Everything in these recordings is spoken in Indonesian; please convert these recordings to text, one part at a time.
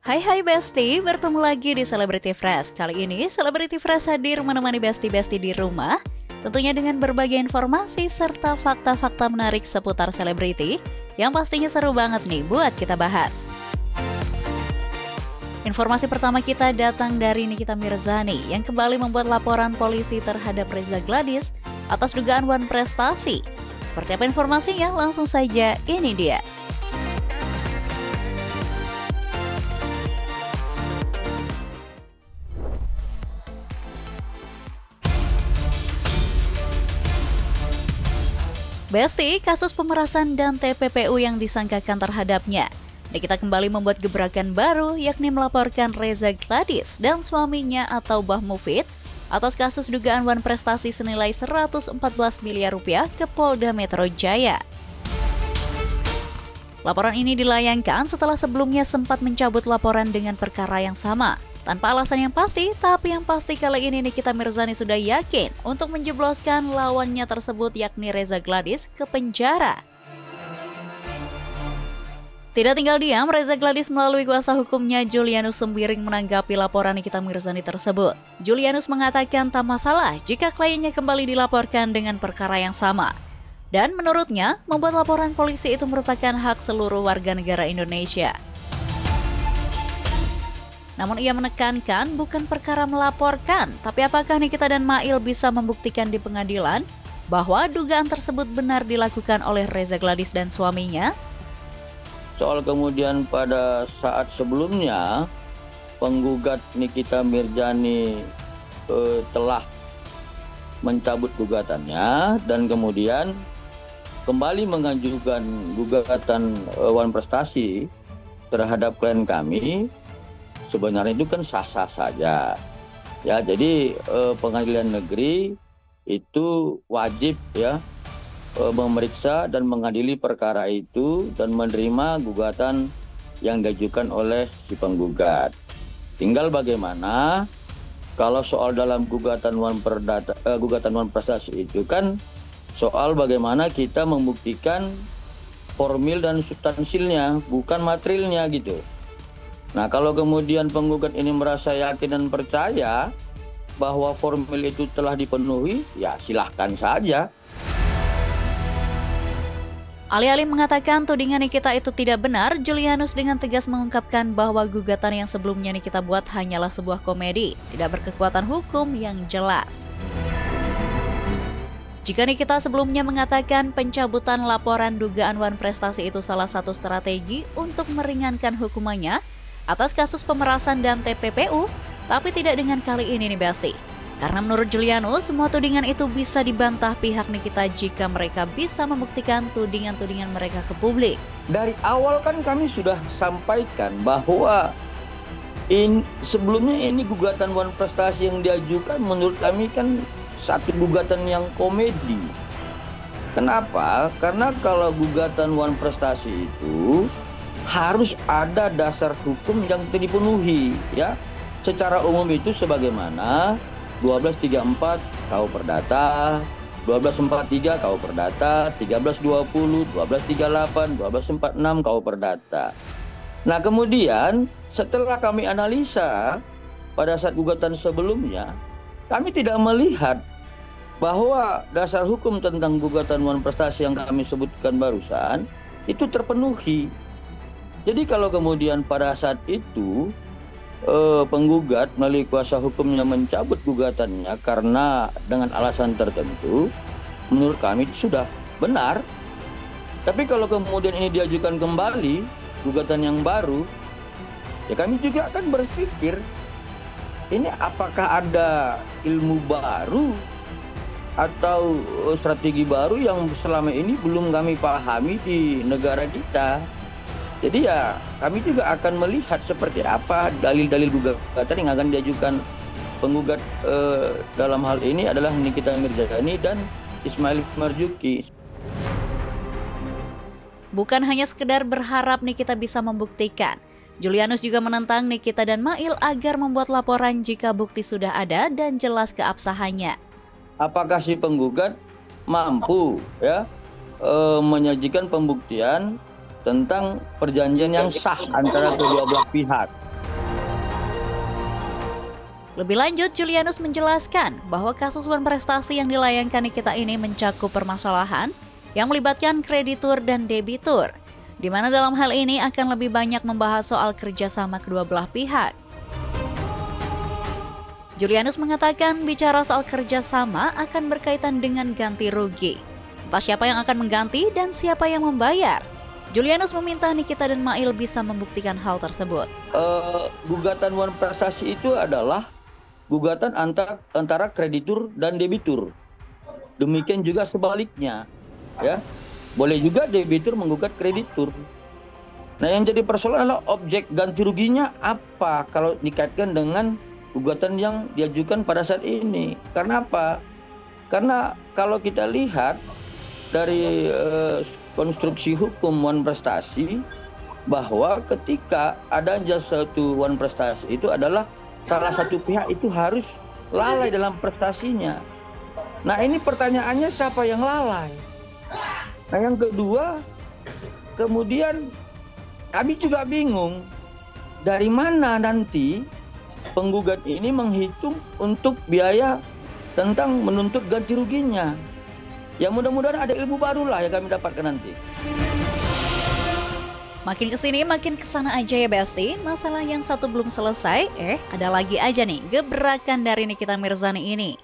Hai Besti, bertemu lagi di Celebrity Fresh. Kali ini Celebrity Fresh hadir menemani Besti-Besti di rumah, tentunya dengan berbagai informasi serta fakta-fakta menarik seputar selebriti yang pastinya seru banget nih buat kita bahas. Informasi pertama kita datang dari Nikita Mirzani yang kembali membuat laporan polisi terhadap Reza Gladys atas dugaan wan prestasi. Seperti apa informasinya? Langsung saja, ini dia. Besti, kasus pemerasan dan TPPU yang disangkakan terhadapnya. Nikita kembali membuat gebrakan baru, yakni melaporkan Reza Gladys dan suaminya atau Bah Mufid atas kasus dugaan wan prestasi senilai 114 miliar rupiah ke Polda Metro Jaya. Laporan ini dilayangkan setelah sebelumnya sempat mencabut laporan dengan perkara yang sama. Tanpa alasan yang pasti, tapi yang pasti kali ini Nikita Mirzani sudah yakin untuk menjebloskan lawannya tersebut yakni Reza Gladys ke penjara. Tidak tinggal diam, Reza Gladys melalui kuasa hukumnya Julianus Sembiring menanggapi laporan Nikita Mirzani tersebut. Julianus mengatakan tak masalah jika kliennya kembali dilaporkan dengan perkara yang sama. Dan menurutnya, membuat laporan polisi itu merupakan hak seluruh warga negara Indonesia. Namun ia menekankan bukan perkara melaporkan, tapi apakah Nikita dan Mail bisa membuktikan di pengadilan bahwa dugaan tersebut benar dilakukan oleh Reza Gladys dan suaminya? Soal kemudian pada saat sebelumnya penggugat Nikita Mirzani telah mencabut gugatannya dan kemudian kembali mengajukan gugatan wan prestasi terhadap klien kami. Sebenarnya itu kan sah-sah saja. Ya, jadi pengadilan negeri itu wajib ya memeriksa dan mengadili perkara itu dan menerima gugatan yang diajukan oleh si penggugat. Tinggal bagaimana kalau soal dalam gugatan wan prestasi itu kan soal bagaimana kita membuktikan formil dan substansilnya, bukan materialnya gitu. Nah, kalau kemudian penggugat ini merasa yakin dan percaya bahwa formil itu telah dipenuhi, ya silahkan saja. Alih-alih mengatakan tudingan Nikita itu tidak benar, Julianus dengan tegas mengungkapkan bahwa gugatan yang sebelumnya Nikita buat hanyalah sebuah komedi, tidak berkekuatan hukum yang jelas. Jika Nikita sebelumnya mengatakan pencabutan laporan dugaan wan prestasi itu salah satu strategi untuk meringankan hukumannya atas kasus pemerasan dan TPPU, tapi tidak dengan kali ini nih Besti. Karena menurut Julianus, semua tudingan itu bisa dibantah pihak Nikita jika mereka bisa membuktikan tudingan-tudingan mereka ke publik. Dari awal kan kami sudah sampaikan bahwa sebelumnya ini gugatan wan prestasi yang diajukan menurut kami kan satu gugatan yang komedi. Kenapa? Karena kalau gugatan wan prestasi itu harus ada dasar hukum yang dipenuhi ya. Secara umum itu sebagaimana 1234 KU Perdata, 1243 KU Perdata, 1320, 1238, 1246 KU Perdata. Nah, kemudian setelah kami analisa pada saat gugatan sebelumnya, kami tidak melihat bahwa dasar hukum tentang gugatan wan prestasi yang kami sebutkan barusan itu terpenuhi. Jadi kalau kemudian pada saat itu penggugat melalui kuasa hukumnya mencabut gugatannya karena dengan alasan tertentu, menurut kami itu sudah benar. Tapi kalau kemudian ini diajukan kembali, gugatan yang baru, ya kami juga akan berpikir, ini apakah ada ilmu baru atau strategi baru yang selama ini belum kami pahami di negara kita. Jadi ya kami juga akan melihat seperti apa dalil-dalil gugatan yang akan diajukan penggugat dalam hal ini adalah Nikita Mirzani dan Ismail Marzuki. Bukan hanya sekedar berharap Nikita bisa membuktikan, Julianus juga menentang Nikita dan Mail agar membuat laporan jika bukti sudah ada dan jelas keabsahannya. Apakah si penggugat mampu ya menyajikan pembuktian tentang perjanjian yang sah antara kedua belah pihak. Lebih lanjut, Julianus menjelaskan bahwa kasus Wan Prestasi yang dilayangkan Nikita ini mencakup permasalahan yang melibatkan kreditur dan debitur, di mana dalam hal ini akan lebih banyak membahas soal kerjasama kedua belah pihak. Julianus mengatakan bicara soal kerjasama akan berkaitan dengan ganti rugi. Entah siapa yang akan mengganti dan siapa yang membayar. Julianus meminta Nikita dan Mail bisa membuktikan hal tersebut. Gugatan Wan Prestasi itu adalah gugatan antara kreditur dan debitur. Demikian juga sebaliknya, ya. Boleh juga debitur menggugat kreditur. Nah, yang jadi persoalan adalah objek ganti ruginya apa kalau dikaitkan dengan gugatan yang diajukan pada saat ini. Karena apa? Karena kalau kita lihat dari konstruksi hukum Wan Prestasi, bahwa ketika adanya suatu Wan Prestasi itu adalah salah satu pihak itu harus lalai dalam prestasinya. Nah, ini pertanyaannya siapa yang lalai? Nah, yang kedua, kemudian kami juga bingung dari mana nanti penggugat ini menghitung untuk biaya tentang menuntut ganti ruginya. Ya, mudah-mudahan ada ilmu baru lah yang kami dapatkan nanti. Makin kesini makin kesana aja ya Besti. Masalah yang satu belum selesai, ada lagi aja nih gebrakan dari Nikita Mirzani ini.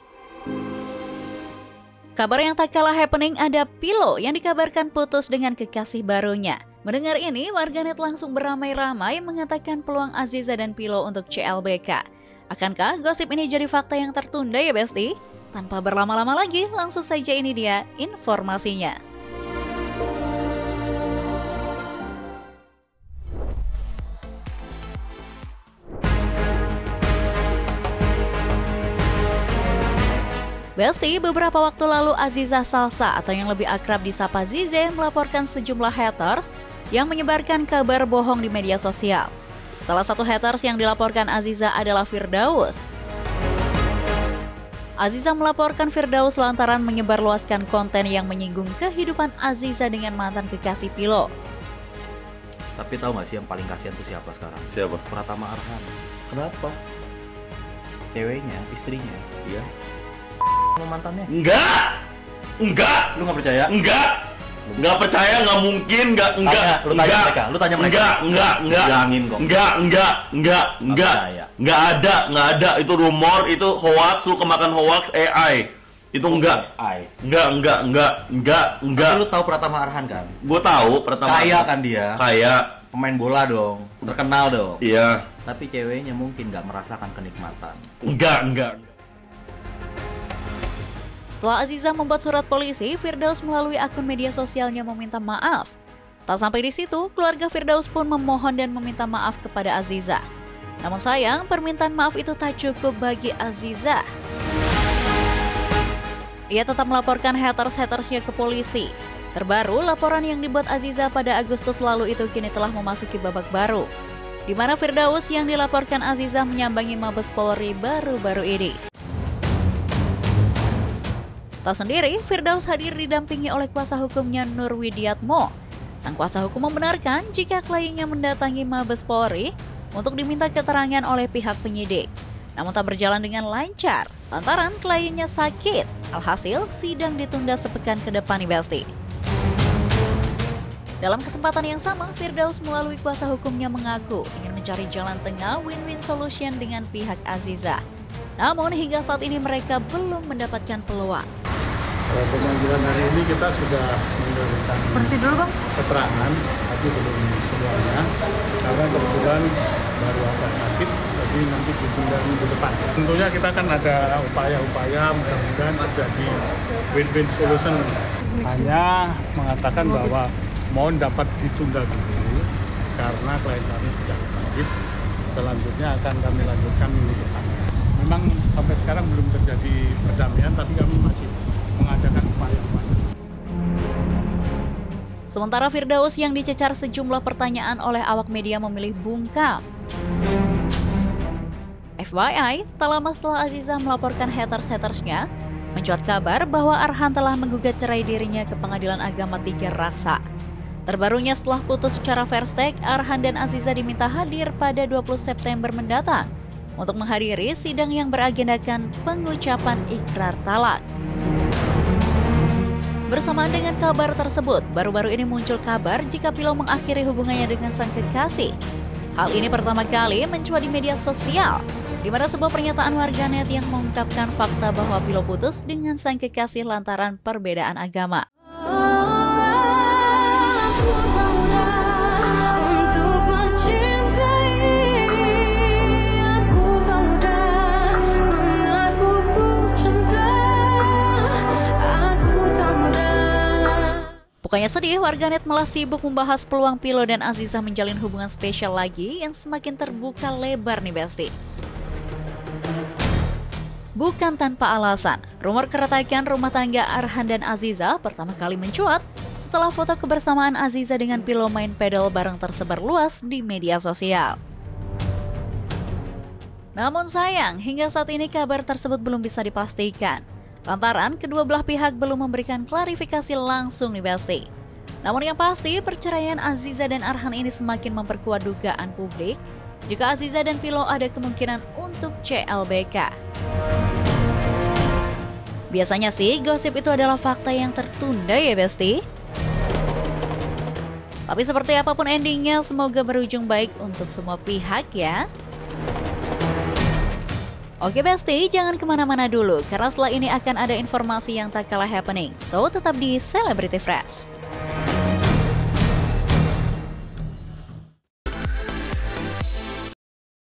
Kabar yang tak kalah happening, ada Pilo yang dikabarkan putus dengan kekasih barunya. Mendengar ini, warganet langsung beramai-ramai mengatakan peluang Aziza dan Pilo untuk CLBK. Akankah gosip ini jadi fakta yang tertunda ya Besti? Tanpa berlama-lama lagi, langsung saja ini dia informasinya. Besti, beberapa waktu lalu Aziza Salsa atau yang lebih akrab disapa Zize melaporkan sejumlah haters yang menyebarkan kabar bohong di media sosial. Salah satu haters yang dilaporkan Aziza adalah Firdaus. Aziza melaporkan Firdaus lantaran menyebarluaskan konten yang menyinggung kehidupan Aziza dengan mantan kekasih Pilo. Tapi tahu nggak sih yang paling kasihan tuh siapa sekarang? Siapa? Pratama Arhan. Kenapa? Ceweknya, istrinya, dia sama mantannya. Enggak. Lu nggak percaya? Enggak percaya, nggak mungkin, enggak. Lu tanya mereka. Enggak. Bilangin kok. Enggak ada. Itu rumor, itu hoax, lu kemakan hoax AI. Itu enggak. Enggak. Tapi lu tahu Pratama Arhan kan? Gue tahu Pratama. Kaya kan dia? Kaya. Pemain bola dong, terkenal dong. Iya. Tapi ceweknya mungkin nggak merasakan kenikmatan. Enggak. Setelah Aziza membuat surat polisi, Firdaus melalui akun media sosialnya meminta maaf. Tak sampai di situ, keluarga Firdaus pun memohon dan meminta maaf kepada Aziza. Namun sayang, permintaan maaf itu tak cukup bagi Aziza. Ia tetap melaporkan haters-hatersnya ke polisi. Terbaru, laporan yang dibuat Aziza pada Agustus lalu itu kini telah memasuki babak baru, di mana Firdaus yang dilaporkan Aziza menyambangi Mabes Polri baru-baru ini. Tak sendiri, Firdaus hadir didampingi oleh kuasa hukumnya Nur Widiatmo. Sang kuasa hukum membenarkan jika kliennya mendatangi Mabes Polri untuk diminta keterangan oleh pihak penyidik. Namun tak berjalan dengan lancar, lantaran kliennya sakit. Alhasil, sidang ditunda sepekan ke depan nih Besti. Dalam kesempatan yang sama, Firdaus melalui kuasa hukumnya mengaku ingin mencari jalan tengah win-win solution dengan pihak Aziza. Namun hingga saat ini mereka belum mendapatkan peluang. Pemanggilan hari ini kita sudah memberikan keterangan, tapi belum semuanya, karena kebetulan baru agak sakit, jadi nanti ditunda minggu depan. Tentunya kita kan ada upaya-upaya mudah-mudahan terjadi win-win solution. Hanya mengatakan bahwa mohon dapat ditunda dulu, karena klien kami sedang sakit. Selanjutnya akan kami lanjutkan minggu depan. Memang sampai sekarang belum terjadi perdamaian, tapi kami masih mengadakan upaya-upaya. Sementara Firdaus yang dicecar sejumlah pertanyaan oleh awak media memilih bungkam. FYI, tak lama setelah Aziza melaporkan haters-hatersnya, mencuat kabar bahwa Arhan telah menggugat cerai dirinya ke Pengadilan Agama Tiga Raksa. Terbarunya setelah putus secara fair stake, Arhan dan Aziza diminta hadir pada 20 September mendatang untuk menghadiri sidang yang beragendakan pengucapan ikrar talak. Bersamaan dengan kabar tersebut, baru-baru ini muncul kabar jika Pilo mengakhiri hubungannya dengan sang kekasih. Hal ini pertama kali mencuat di media sosial, di mana sebuah pernyataan warganet yang mengungkapkan fakta bahwa Pilo putus dengan sang kekasih lantaran perbedaan agama. Bukannya sedih, warganet malah sibuk membahas peluang Pilo dan Aziza menjalin hubungan spesial lagi yang semakin terbuka lebar nih Besti. Bukan tanpa alasan, rumor keretakan rumah tangga Arhan dan Aziza pertama kali mencuat setelah foto kebersamaan Aziza dengan Pilo main pedal bareng tersebar luas di media sosial. Namun sayang, hingga saat ini kabar tersebut belum bisa dipastikan, lantaran kedua belah pihak belum memberikan klarifikasi langsung nih Besti. Namun yang pasti, perceraian Aziza dan Arhan ini semakin memperkuat dugaan publik jika Aziza dan Pilo ada kemungkinan untuk CLBK. Biasanya sih gosip itu adalah fakta yang tertunda ya Besti. Tapi seperti apapun endingnya, semoga berujung baik untuk semua pihak ya. Oke Besti, jangan kemana-mana dulu, karena setelah ini akan ada informasi yang tak kalah happening. So, tetap di Celebrity Fresh.